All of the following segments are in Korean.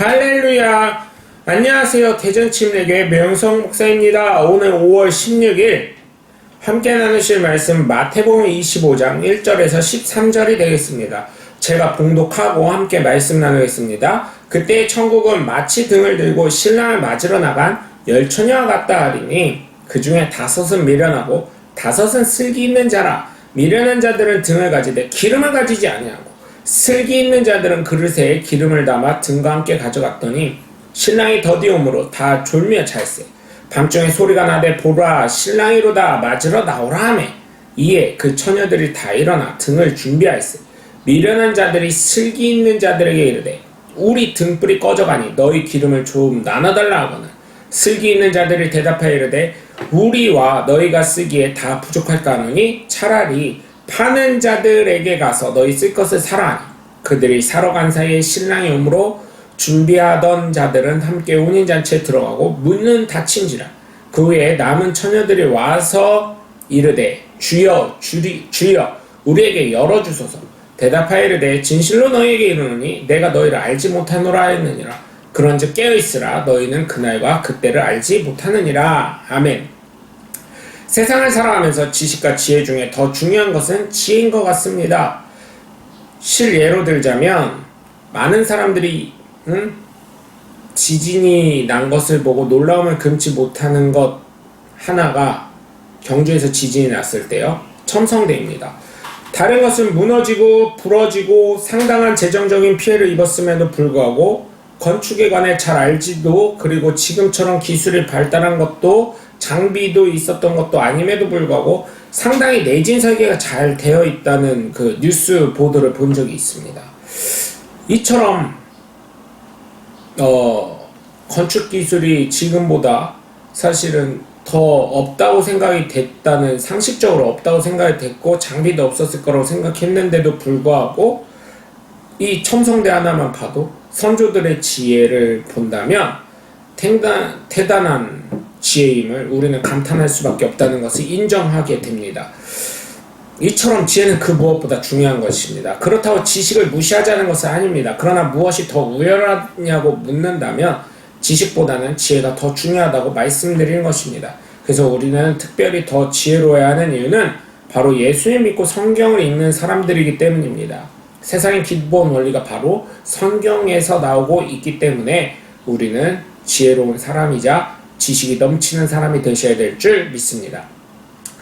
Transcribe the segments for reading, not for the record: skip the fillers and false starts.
할렐루야. 안녕하세요. 대전침례교회 명성 목사입니다. 오늘 5월 16일 함께 나누실 말씀 마태복음 25장 1절에서 13절이 되겠습니다. 제가 봉독하고 함께 말씀 나누겠습니다. 그때 천국은 마치 등을 들고 신랑을 맞으러 나간 10처녀와 같다 하리니 그 중에 5은 미련하고 5은 슬기 있는 자라. 미련한 자들은 등을 가지되 기름을 가지지 아니하고 슬기 있는 자들은 그릇에 기름을 담아 등과 함께 가져갔더니 신랑이 더디오므로 다 졸며 찰세. 밤중에 소리가 나되 보라 신랑이로다 맞으러 나오라 하매 이에 그 처녀들이 다 일어나 등을 준비할세. 미련한 자들이 슬기 있는 자들에게 이르되 우리 등불이 꺼져가니 너희 기름을 좀 나눠달라 하거늘 슬기 있는 자들이 대답하여 이르되 우리와 너희가 쓰기에 다 부족할까 하노니 차라리 파는 자들에게 가서 너희 쓸 것을 사라 하니 그들이 사러 간 사이에 신랑이 오므로 준비하던 자들은 함께 혼인잔치에 들어가고 문은 닫힌지라. 그 후에 남은 처녀들이 와서 이르되 주여 주여 우리에게 열어주소서. 대답하여 이르되 진실로 너희에게 이르노니 내가 너희를 알지 못하노라 했느니라. 그런즉 깨어있으라. 너희는 그날과 그때를 알지 못하느니라. 아멘. 세상을 살아가면서 지식과 지혜 중에 더 중요한 것은 지혜인 것 같습니다. 실예로 들자면 많은 사람들이 지진이 난 것을 보고 놀라움을 금치 못하는 것 하나가 경주에서 지진이 났을 때요. 첨성대입니다. 다른 것은 무너지고 부러지고 상당한 재정적인 피해를 입었음에도 불구하고 건축에 관해 잘 알지도 그리고 지금처럼 기술이 발달한 것도 장비도 있었던 것도 아님에도 불구하고 상당히 내진 설계가 잘 되어 있다는 그 뉴스 보도를 본 적이 있습니다. 이처럼 건축 기술이 지금보다 사실은 더 없다고 생각이 됐다는 상식적으로 없다고 생각이 됐고 장비도 없었을 거라고 생각했는데도 불구하고 이 첨성대 하나만 봐도 선조들의 지혜를 본다면 대단한 지혜임을 우리는 감탄할 수밖에 없다는 것을 인정하게 됩니다. 이처럼 지혜는 그 무엇보다 중요한 것입니다. 그렇다고 지식을 무시하자는 것은 아닙니다. 그러나 무엇이 더 우열하냐고 묻는다면 지식보다는 지혜가 더 중요하다고 말씀드리는 것입니다. 그래서 우리는 특별히 더 지혜로워야 하는 이유는 바로 예수님 믿고 성경을 읽는 사람들이기 때문입니다. 세상의 기본 원리가 바로 성경에서 나오고 있기 때문에 우리는 지혜로운 사람이자 지식이 넘치는 사람이 되셔야 될 줄 믿습니다.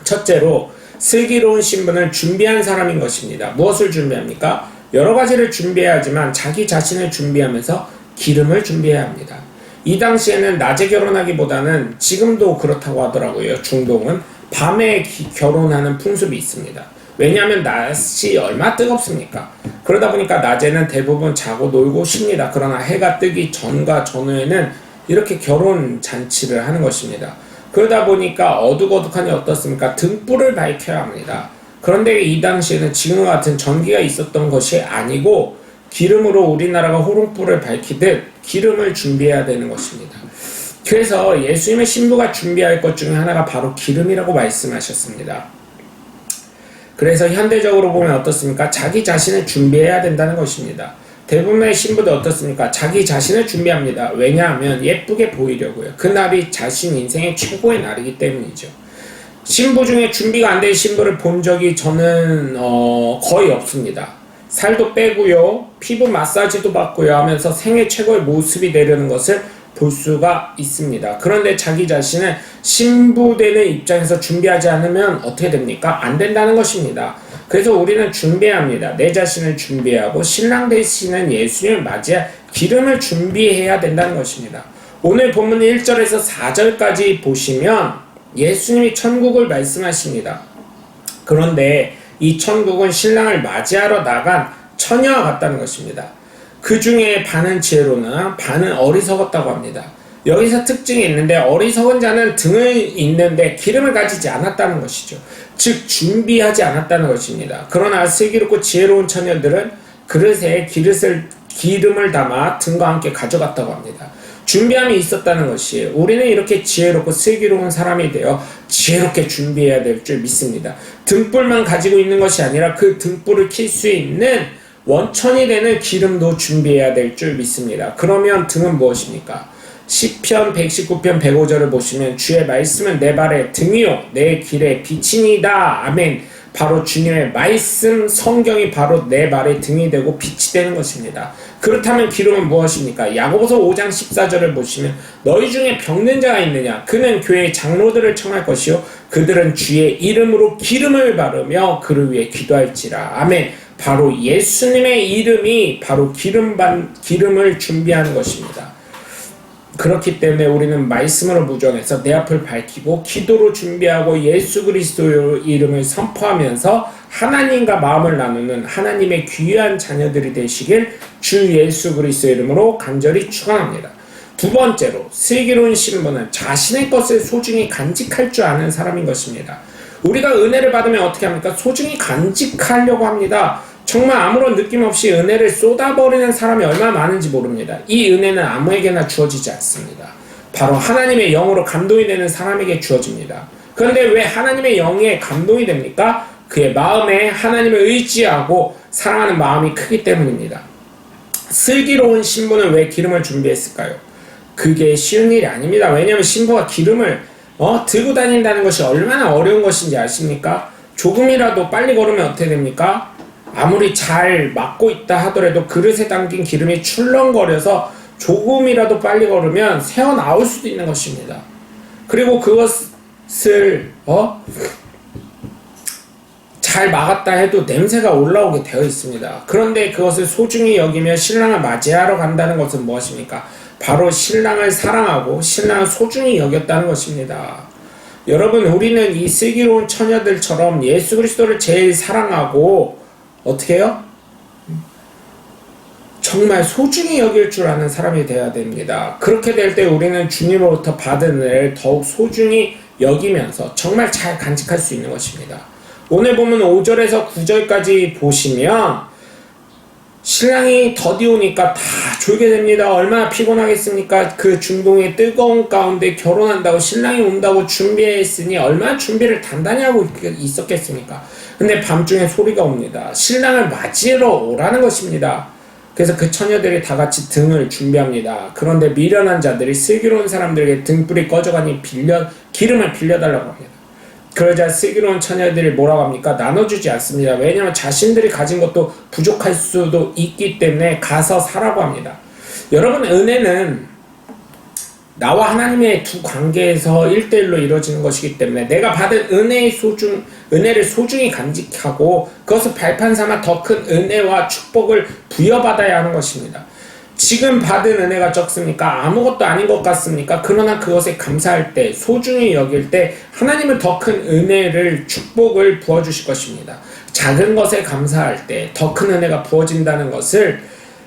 첫째로 슬기로운 신분을 준비한 사람인 것입니다. 무엇을 준비합니까? 여러 가지를 준비해야 하지만 자기 자신을 준비하면서 기름을 준비해야 합니다. 이 당시에는 낮에 결혼하기보다는 지금도 그렇다고 하더라고요. 중동은 밤에 결혼하는 풍습이 있습니다. 왜냐하면 낮이 얼마나 뜨겁습니까? 그러다 보니까 낮에는 대부분 자고 놀고 쉽니다. 그러나 해가 뜨기 전과 전후에는 이렇게 결혼 잔치를 하는 것입니다. 그러다 보니까 어둑어둑하니 어떻습니까? 등불을 밝혀야 합니다. 그런데 이 당시에는 지금과 같은 전기가 있었던 것이 아니고 기름으로 우리나라가 호롱불을 밝히듯 기름을 준비해야 되는 것입니다. 그래서 예수님의 신부가 준비할 것 중에 하나가 바로 기름이라고 말씀하셨습니다. 그래서 현대적으로 보면 어떻습니까? 자기 자신을 준비해야 된다는 것입니다. 대부분의 신부도 어떻습니까? 자기 자신을 준비합니다. 왜냐하면 예쁘게 보이려고요. 그날이 자신 인생의 최고의 날이기 때문이죠. 신부 중에 준비가 안 된 신부를 본 적이 저는 거의 없습니다. 살도 빼고요. 피부 마사지도 받고요 하면서 생애 최고의 모습이 되려는 것을 볼 수가 있습니다. 그런데 자기 자신을 신부되는 입장에서 준비하지 않으면 어떻게 됩니까? 안 된다는 것입니다. 그래서 우리는 준비해야 합니다. 내 자신을 준비하고 신랑 되시는 예수님을 맞이할 기름을 준비해야 된다는 것입니다. 오늘 본문 1절에서 4절까지 보시면 예수님이 천국을 말씀하십니다. 그런데 이 천국은 신랑을 맞이하러 나간 처녀와 같다는 것입니다. 그 중에 반은 지혜로나 반은 어리석었다고 합니다. 여기서 특징이 있는데 어리석은 자는 등을 잇는데 기름을 가지지 않았다는 것이죠. 즉 준비하지 않았다는 것입니다. 그러나 슬기롭고 지혜로운 처녀들은 그릇에 기름을 담아 등과 함께 가져갔다고 합니다. 준비함이 있었다는 것이에요. 우리는 이렇게 지혜롭고 슬기로운 사람이 되어 지혜롭게 준비해야 될 줄 믿습니다. 등불만 가지고 있는 것이 아니라 그 등불을 켤 수 있는 원천이 되는 기름도 준비해야 될 줄 믿습니다. 그러면 등은 무엇입니까? 시편 119편 105절을 보시면 주의 말씀은 내 발의 등이요 내 길의 빛이니이다. 아멘. 바로 주님의 말씀 성경이 바로 내 발의 등이 되고 빛이 되는 것입니다. 그렇다면 기름은 무엇입니까? 야고보서 5장 14절을 보시면 너희 중에 병든 자가 있느냐? 그는 교회의 장로들을 청할 것이요 그들은 주의 이름으로 기름을 바르며 그를 위해 기도할지라. 아멘. 바로 예수님의 이름이 바로 기름을 준비하는 것입니다. 그렇기 때문에 우리는 말씀으로 무정해서 내 앞을 밝히고 기도로 준비하고 예수 그리스도의 이름을 선포하면서 하나님과 마음을 나누는 하나님의 귀한 자녀들이 되시길 주 예수 그리스도의 이름으로 간절히 축원합니다. 두 번째로 슬기로운 신부는 자신의 것을 소중히 간직할 줄 아는 사람인 것입니다. 우리가 은혜를 받으면 어떻게 합니까? 소중히 간직하려고 합니다. 정말 아무런 느낌 없이 은혜를 쏟아버리는 사람이 얼마나 많은지 모릅니다. 이 은혜는 아무에게나 주어지지 않습니다. 바로 하나님의 영으로 감동이 되는 사람에게 주어집니다. 그런데 왜 하나님의 영에 감동이 됩니까? 그의 마음에 하나님을 의지하고 사랑하는 마음이 크기 때문입니다. 슬기로운 신부는 왜 기름을 준비했을까요? 그게 쉬운 일이 아닙니다. 왜냐하면 신부가 기름을 들고 다닌다는 것이 얼마나 어려운 것인지 아십니까? 조금이라도 빨리 걸으면 어떻게 됩니까? 아무리 잘 막고 있다 하더라도 그릇에 담긴 기름이 출렁거려서 조금이라도 빨리 걸으면 새어나올 수도 있는 것입니다. 그리고 그것을 잘 막았다 해도 냄새가 올라오게 되어 있습니다. 그런데 그것을 소중히 여기며 신랑을 맞이하러 간다는 것은 무엇입니까? 바로 신랑을 사랑하고 신랑을 소중히 여겼다는 것입니다. 여러분, 우리는 이 슬기로운 처녀들처럼 예수 그리스도를 제일 사랑하고 어떻게 해요? 정말 소중히 여길 줄 아는 사람이 되어야 됩니다. 그렇게 될 때 우리는 주님으로부터 받은 은혜를 더욱 소중히 여기면서 정말 잘 간직할 수 있는 것입니다. 오늘 보면 5절에서 9절까지 보시면 신랑이 더디 오니까 다 졸게 됩니다. 얼마나 피곤하겠습니까? 그 중동의 뜨거운 가운데 결혼한다고 신랑이 온다고 준비했으니 얼마나 준비를 단단히 하고 있었겠습니까? 근데 밤중에 소리가 옵니다. 신랑을 맞이하러 오라는 것입니다. 그래서 그 처녀들이 다 같이 등을 준비합니다. 그런데 미련한 자들이 슬기로운 사람들에게 등불이 꺼져가니 기름을 빌려달라고 합니다. 그러자 슬기로운 처녀들이 뭐라고 합니까? 나눠주지 않습니다. 왜냐하면 자신들이 가진 것도 부족할 수도 있기 때문에 가서 사라고 합니다. 여러분, 은혜는 나와 하나님의 두 관계에서 1대1로 이루어지는 것이기 때문에 내가 받은 은혜를 소중히 간직하고 그것을 발판 삼아 더 큰 은혜와 축복을 부여받아야 하는 것입니다. 지금 받은 은혜가 적습니까? 아무것도 아닌 것 같습니까? 그러나 그것에 감사할 때, 소중히 여길 때 하나님은 더 큰 은혜를, 축복을 부어주실 것입니다. 작은 것에 감사할 때 더 큰 은혜가 부어진다는 것을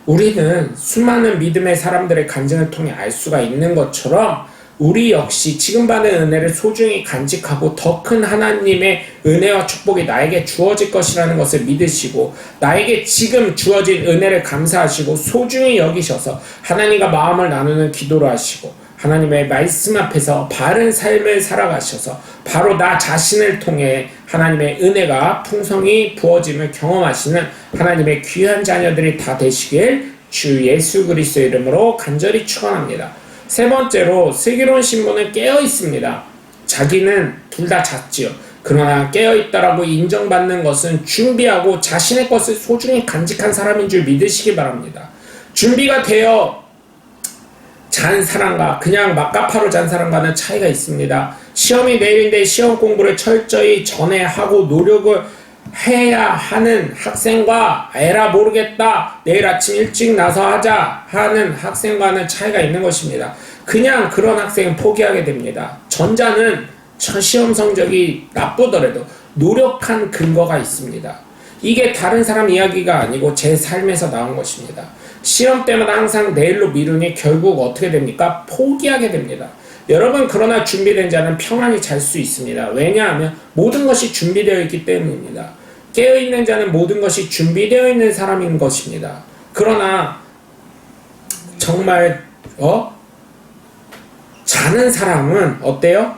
우리는 수많은 믿음의 사람들의 간증을 통해 알 수가 있는 것처럼 우리 역시 지금 받은 은혜를 소중히 간직하고 더 큰 하나님의 은혜와 축복이 나에게 주어질 것이라는 것을 믿으시고 나에게 지금 주어진 은혜를 감사하시고 소중히 여기셔서 하나님과 마음을 나누는 기도를 하시고 하나님의 말씀 앞에서 바른 삶을 살아가셔서 바로 나 자신을 통해 하나님의 은혜가 풍성히 부어짐을 경험하시는 하나님의 귀한 자녀들이 다 되시길 주 예수 그리스도의 이름으로 간절히 축원합니다. 세 번째로 슬기로운 신부는 깨어 있습니다. 자기는 둘 다 잤지요. 그러나 깨어 있다라고 인정받는 것은 준비하고 자신의 것을 소중히 간직한 사람인 줄 믿으시기 바랍니다. 준비가 되어 잔 사람과 그냥 막가파로 잔 사람과는 차이가 있습니다. 시험이 내일인데 시험 공부를 철저히 전에 하고 노력을 해야 하는 학생과 에라 모르겠다 내일 아침 일찍 나서 하자 하는 학생과는 차이가 있는 것입니다. 그냥 그런 학생은 포기하게 됩니다. 전자는 시험 성적이 나쁘더라도 노력한 근거가 있습니다. 이게 다른 사람 이야기가 아니고 제 삶에서 나온 것입니다. 시험 때마다 항상 내일로 미루니 결국 어떻게 됩니까? 포기하게 됩니다. 여러분, 그러나 준비된 자는 평안히 잘 수 있습니다. 왜냐하면 모든 것이 준비되어 있기 때문입니다. 깨어있는 자는 모든 것이 준비되어 있는 사람인 것입니다. 그러나 정말 자는 사람은 어때요?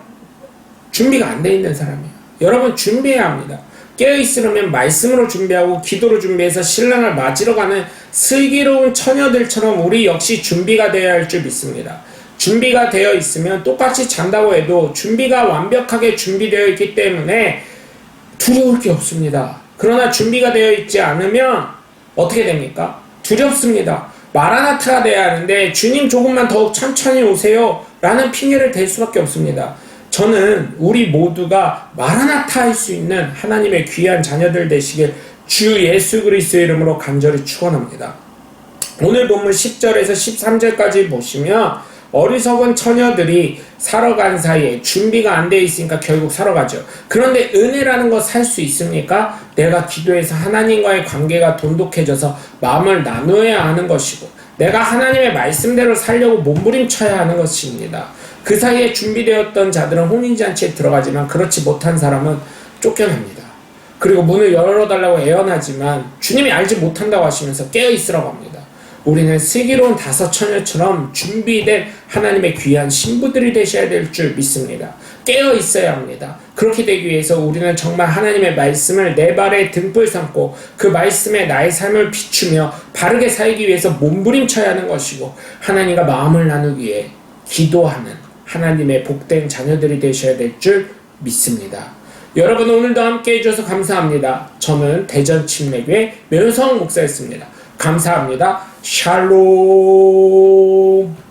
준비가 안 돼 있는 사람이에요. 여러분, 준비해야 합니다. 깨어있으려면 말씀으로 준비하고 기도로 준비해서 신랑을 맞으러 가는 슬기로운 처녀들처럼 우리 역시 준비가 되어야 할 줄 믿습니다. 준비가 되어 있으면 똑같이 잔다고 해도 준비가 완벽하게 준비되어 있기 때문에 두려울 게 없습니다. 그러나 준비가 되어 있지 않으면 어떻게 됩니까? 두렵습니다. 마라나타가 돼야 하는데 주님 조금만 더욱 천천히 오세요 라는 핑계를 댈 수밖에 없습니다. 저는 우리 모두가 마라나타 할 수 있는 하나님의 귀한 자녀들 되시길 주 예수 그리스도의 이름으로 간절히 축원합니다. 오늘 본문 10절에서 13절까지 보시면 어리석은 처녀들이 사러 간 사이에 준비가 안 돼 있으니까 결국 사러 가죠. 그런데 은혜라는 거 살 수 있습니까? 내가 기도해서 하나님과의 관계가 돈독해져서 마음을 나누어야 하는 것이고 내가 하나님의 말씀대로 살려고 몸부림쳐야 하는 것입니다. 그 사이에 준비되었던 자들은 혼인잔치에 들어가지만 그렇지 못한 사람은 쫓겨납니다. 그리고 문을 열어달라고 애원하지만 주님이 알지 못한다고 하시면서 깨어있으라고 합니다. 우리는 슬기로운 다섯 처녀처럼 준비된 하나님의 귀한 신부들이 되셔야 될 줄 믿습니다. 깨어 있어야 합니다. 그렇게 되기 위해서 우리는 정말 하나님의 말씀을 내 발의 등불 삼고 그 말씀에 나의 삶을 비추며 바르게 살기 위해서 몸부림쳐야 하는 것이고 하나님과 마음을 나누기 위해 기도하는 하나님의 복된 자녀들이 되셔야 될 줄 믿습니다. 여러분 오늘도 함께 해주셔서 감사합니다. 저는 대전 침례교회 면성 목사였습니다. 감사합니다. 샬롬.